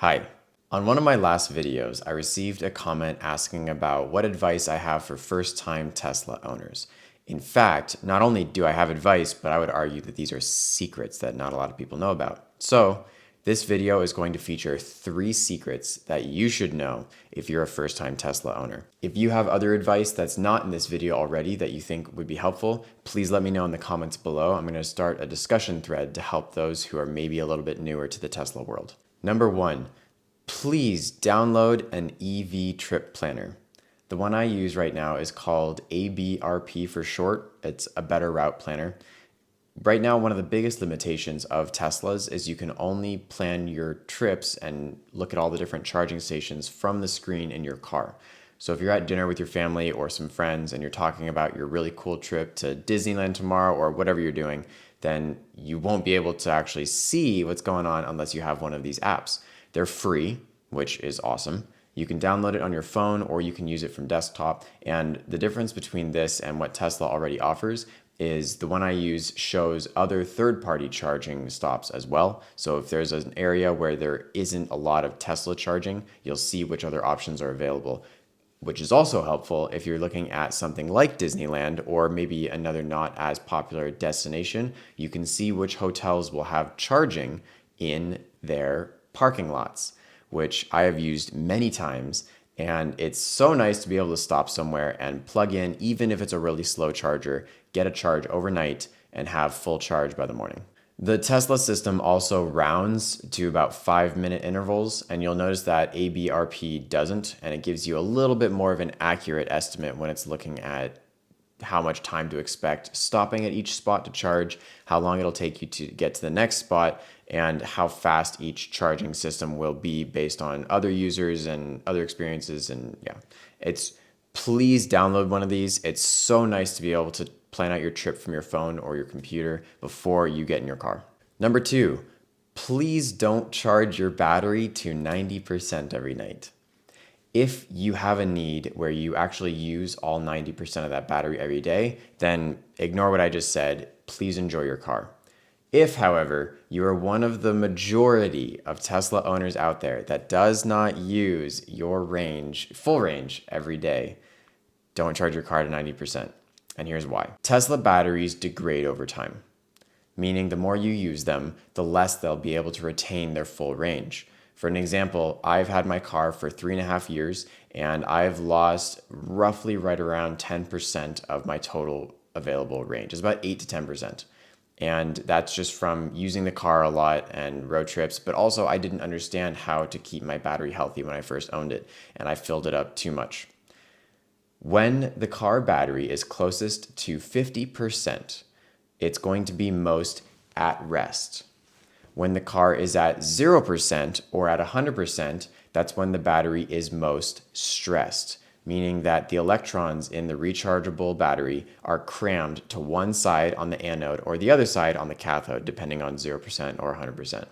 Hi. On one of my last videos, I received a comment asking about what advice I have for first-time Tesla owners. In fact, not only do I have advice, but I would argue that these are secrets that not a lot of people know about. So, this video is going to feature 3 secrets that you should know if you're a first-time Tesla owner. If you have other advice that's not in this video already that you think would be helpful, please let me know in the comments below. I'm going to start a discussion thread to help those who are maybe a little bit newer to the Tesla world. Number 1. Please download an EV trip planner. The one I use right now is called ABRP for short. It's a better route planner. Right now, one of the biggest limitations of Teslas is you can only plan your trips and look at all the different charging stations from the screen in your car. So if you're at dinner with your family or some friends and you're talking about your really cool trip to Disneyland tomorrow or whatever you're doing, then you won't be able to actually see what's going on unless you have one of these apps. They're free, which is awesome. You can download it on your phone or you can use it from desktop. And the difference between this and what Tesla already offers is the one I use shows other third-party charging stops as well. So if there's an area where there isn't a lot of Tesla charging, you'll see which other options are available, which is also helpful if you're looking at something like Disneyland or maybe another not as popular destination. You can see which hotels will have charging in their parking lots, which I have used many times. And it's so nice to be able to stop somewhere and plug in, even if it's a really slow charger, get a charge overnight and have full charge by the morning. The Tesla system also rounds to about 5-minute intervals, and you'll notice that ABRP doesn't, and it gives you a little bit more of an accurate estimate when it's looking at how much time to expect stopping at each spot to charge, how long it'll take you to get to the next spot, and how fast each charging system will be based on other users and other experiences. And yeah, please download one of these. It's so nice to be able to plan out your trip from your phone or your computer before you get in your car. Number 2, please don't charge your battery to 90% every night. If you have a need where you actually use all 90% of that battery every day, then ignore what I just said. Please enjoy your car. If, however, you are one of the majority of Tesla owners out there that does not use your full range every day, don't charge your car to 90%. And here's why. Tesla batteries degrade over time, meaning the more you use them, the less they'll be able to retain their full range. For an example, I've had my car for 3.5 years and I've lost roughly right around 10% of my total available range. It's about 8 to 10%. And that's just from using the car a lot and road trips, but also I didn't understand how to keep my battery healthy when I first owned it, and I filled it up too much. When the car battery is closest to 50%, it's going to be most at rest. When the car is at 0% or at 100%, that's when the battery is most stressed, meaning that the electrons in the rechargeable battery are crammed to one side on the anode or the other side on the cathode, depending on 0% or 100%.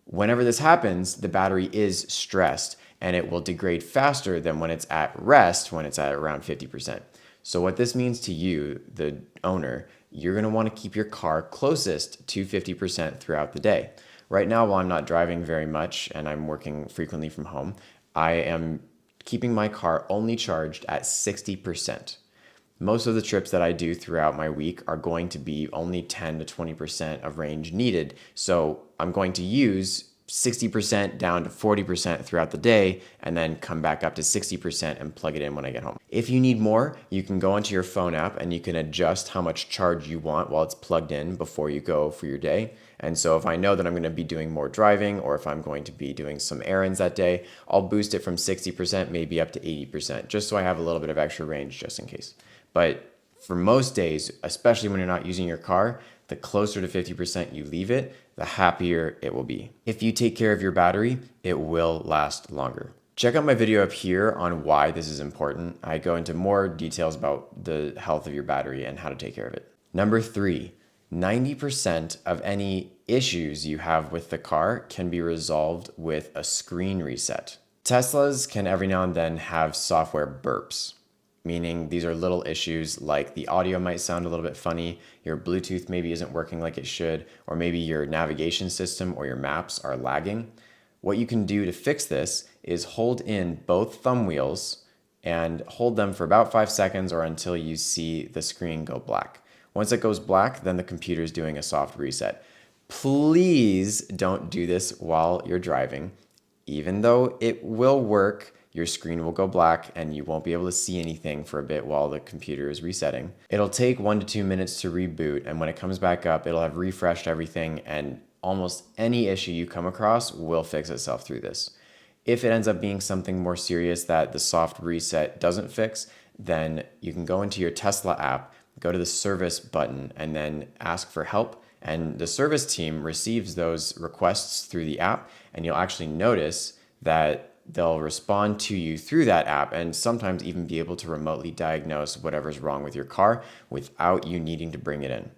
Whenever this happens, the battery is stressed and it will degrade faster than when it's at rest, when it's at around 50%. So what this means to you, the owner, you're going to want to keep your car closest to 50% throughout the day. Right now, while I'm not driving very much and I'm working frequently from home, I am keeping my car only charged at 60%. Most of the trips that I do throughout my week are going to be only 10 to 20% of range needed. So I'm going to use 60% down to 40% throughout the day and then come back up to 60% and plug it in when I get home. If you need more, you can go onto your phone app and you can adjust how much charge you want while it's plugged in before you go for your day. And so if I know that I'm going to be doing more driving or if I'm going to be doing some errands that day, I'll boost it from 60% maybe up to 80% just so I have a little bit of extra range just in case. But for most days, especially when you're not using your car, the closer to 50% you leave it, the happier it will be. If you take care of your battery, it will last longer. Check out my video up here on why this is important. I go into more details about the health of your battery and how to take care of it. Number 3, 90% of any issues you have with the car can be resolved with a screen reset. Teslas can every now and then have software burps, meaning these are little issues like the audio might sound a little bit funny, your Bluetooth maybe isn't working like it should, or maybe your navigation system or your maps are lagging. What you can do to fix this is hold in both thumb wheels and hold them for about 5 seconds or until you see the screen go black. Once it goes black, then the computer is doing a soft reset. Please don't do this while you're driving. Even though it will work, your screen will go black and you won't be able to see anything for a bit while the computer is resetting. It'll take 1 to 2 minutes to reboot, and when it comes back up, it'll have refreshed everything, and almost any issue you come across will fix itself through this. If it ends up being something more serious that the soft reset doesn't fix, then you can go into your Tesla app, go to the service button, and then ask for help. And the service team receives those requests through the app, and you'll actually notice that they'll respond to you through that app and sometimes even be able to remotely diagnose whatever's wrong with your car without you needing to bring it in.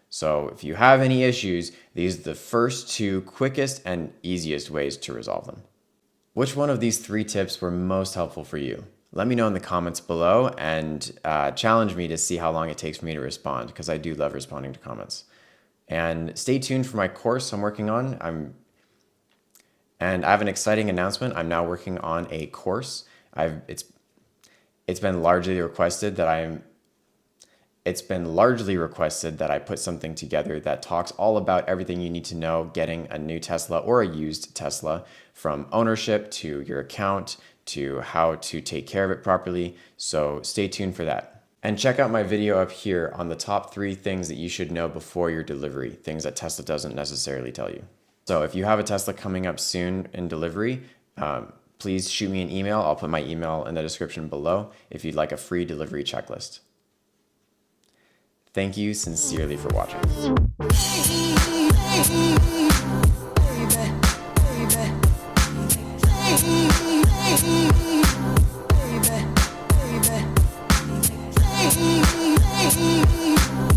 So if you have any issues, these are the first 2 quickest and easiest ways to resolve them. Which one of these 3 tips were most helpful for you? Let me know in the comments below and challenge me to see how long it takes for me to respond, because I do love responding to comments. And stay tuned for my course I'm working on. And I have an exciting announcement. I'm now working on a course. It's been largely requested that I put something together that talks all about everything you need to know getting a new Tesla or a used Tesla, from ownership to your account to how to take care of it properly. So stay tuned for that. And check out my video up here on the top 3 things that you should know before your delivery, things that Tesla doesn't necessarily tell you. So if you have a Tesla coming up soon in delivery, please shoot me an email. I'll put my email in the description below if you'd like a free delivery checklist. Thank you sincerely for watching. Baby.